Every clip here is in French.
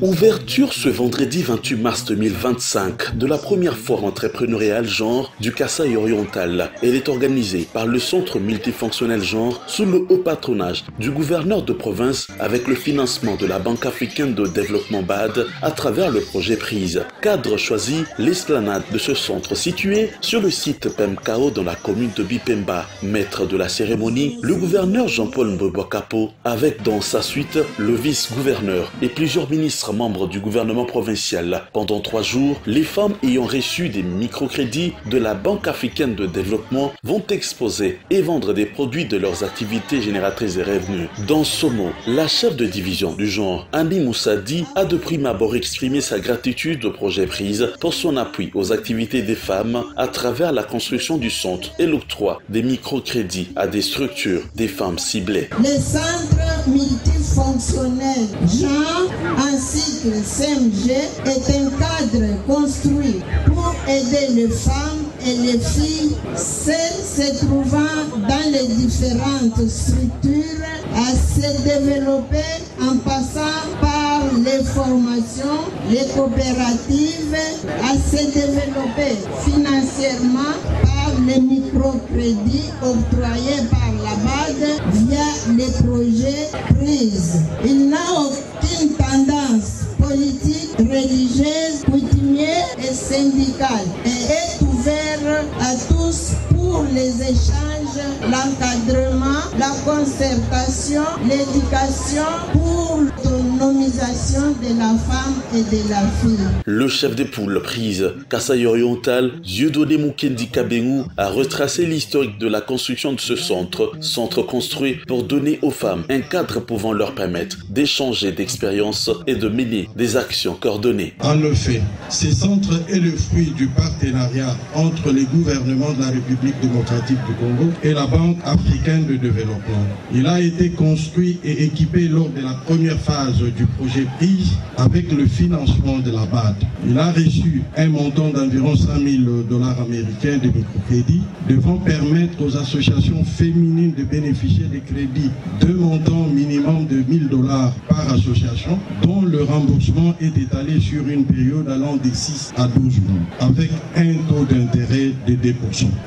Ouverture ce vendredi 28 mars 2025 de la première foire entrepreneuriale genre du Kasaï oriental. Elle est organisée par le Centre multifonctionnel genre sous le haut patronage du gouverneur de province avec le financement de la Banque africaine de développement BAD à travers le projet Prise. Cadre choisi, l'esplanade de ce centre situé sur le site PEMKAO dans la commune de Bipemba. Maître de la cérémonie, le gouverneur Jean-Paul Mbobakapo avec dans sa suite le vice-gouverneur et plusieurs ministres membres du gouvernement provincial. Pendant 3 jours, les femmes ayant reçu des microcrédits de la Banque africaine de développement vont exposer et vendre des produits de leurs activités génératrices de revenus. Dans ce mot, la chef de division du genre, Annie Moussadi, a de prime abord exprimé sa gratitude au projet Prise pour son appui aux activités des femmes à travers la construction du centre et l'octroi des microcrédits à des structures des femmes ciblées. Les centres multifonctionnels genre ainsi que le CMG est un cadre construit pour aider les femmes et les filles seules se trouvant dans les différentes structures à se développer en passant par les formations, les coopératives, à se développer financièrement par les microcrédits octroyés par la BAD via les projets Prise. Il n'a aucune tendance politique, religieuse, coutumière et syndicale et est ouvert à tous pour les échanges, l'encadrement, la concertation, l'éducation pour l'autonomisation de la femme et de la fille. Le chef des poules Prise, Kasaï oriental, Dieudonné Mukendi Kabengou, a retracé l'historique de la construction de ce centre construit pour donner aux femmes un cadre pouvant leur permettre d'échanger d'expériences et de mener des actions coordonnées. En effet, ce centre est le fruit du partenariat entre les gouvernements de la République démocratique du Congo et la Banque africaine de développement. Il a été construit et équipé lors de la première phase du projet Prise avec le financement de la BAD. Il a reçu un montant d'environ 100 000 dollars américains de microcrédits devant permettre aux associations féminines de bénéficier des crédits de montant minimum de 1 000 dollars par association dont le remboursement est étalé sur une période allant de 6 à 12 mois avec un taux d'intérêt de 2%.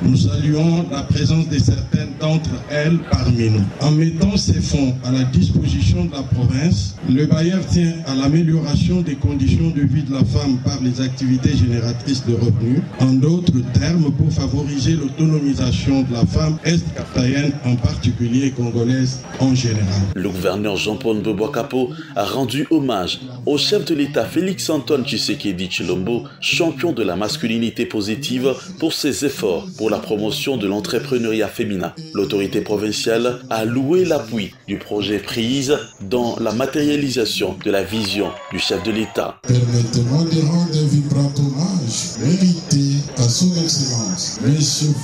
Nous saluons la présence de certaines d'entre elles parmi nous. En mettant ces fonds à la disposition de la province, le bailleur tient à l'amélioration des conditions de vie de la femme par les activités génératrices de revenus. En d'autres termes, pour favoriser l'autonomisation de la femme est-cartaïenne, en particulier congolaise en général. Le gouverneur Jean-Paul Mbobakapo a rendu hommage au chef de l'État Félix-Antoine Tshisekedi Tshilombo, champion de la masculinité positive pour ses efforts pour la promotion de l'entrepreneuriat féminin. L'autorité provinciale a loué l'appui du projet Prise dans la matérialisation de la vision du chef de l'État. Permettez-moi de rendre un vibrant hommage mérité à son Excellence, M.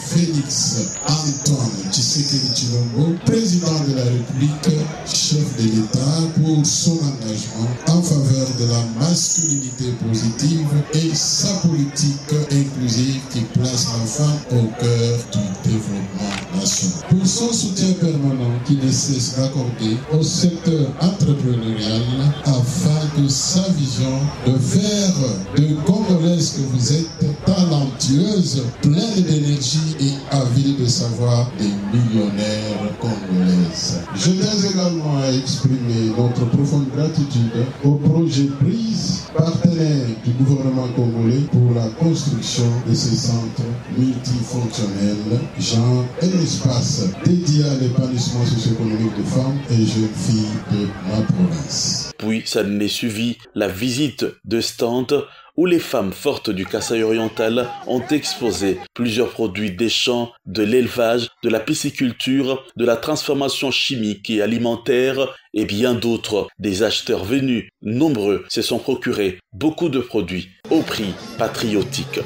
Félix-Antoine Tshisekedi Tshilombo, président de la République, chef de l'État, pour son engagement en faveur de la masculinité positive et sa politique inclusive qui place la femme au cœur du développement national. Pour son soutien permanent qui ne cesse d'accorder au secteur entrepreneurial afin que sa vision de faire de Congolaises que vous êtes talentueuses, pleines d'énergie et avides de savoir des millionnaires congolaises. Je tiens également à exprimer notre profonde gratitude au projet Prise, partenaire du gouvernement congolais pour la construction de ces centres multifonctionnels, genre un espace dédié à l'épanouissement socio-économique de femmes et jeunes filles de ma province. Puis ça n'est suivi la visite de stands où les femmes fortes du Kasaï oriental ont exposé plusieurs produits des champs, de l'élevage, de la pisciculture, de la transformation chimique et alimentaire et bien d'autres. Des acheteurs venus, nombreux, se sont procurés beaucoup de produits au prix patriotique.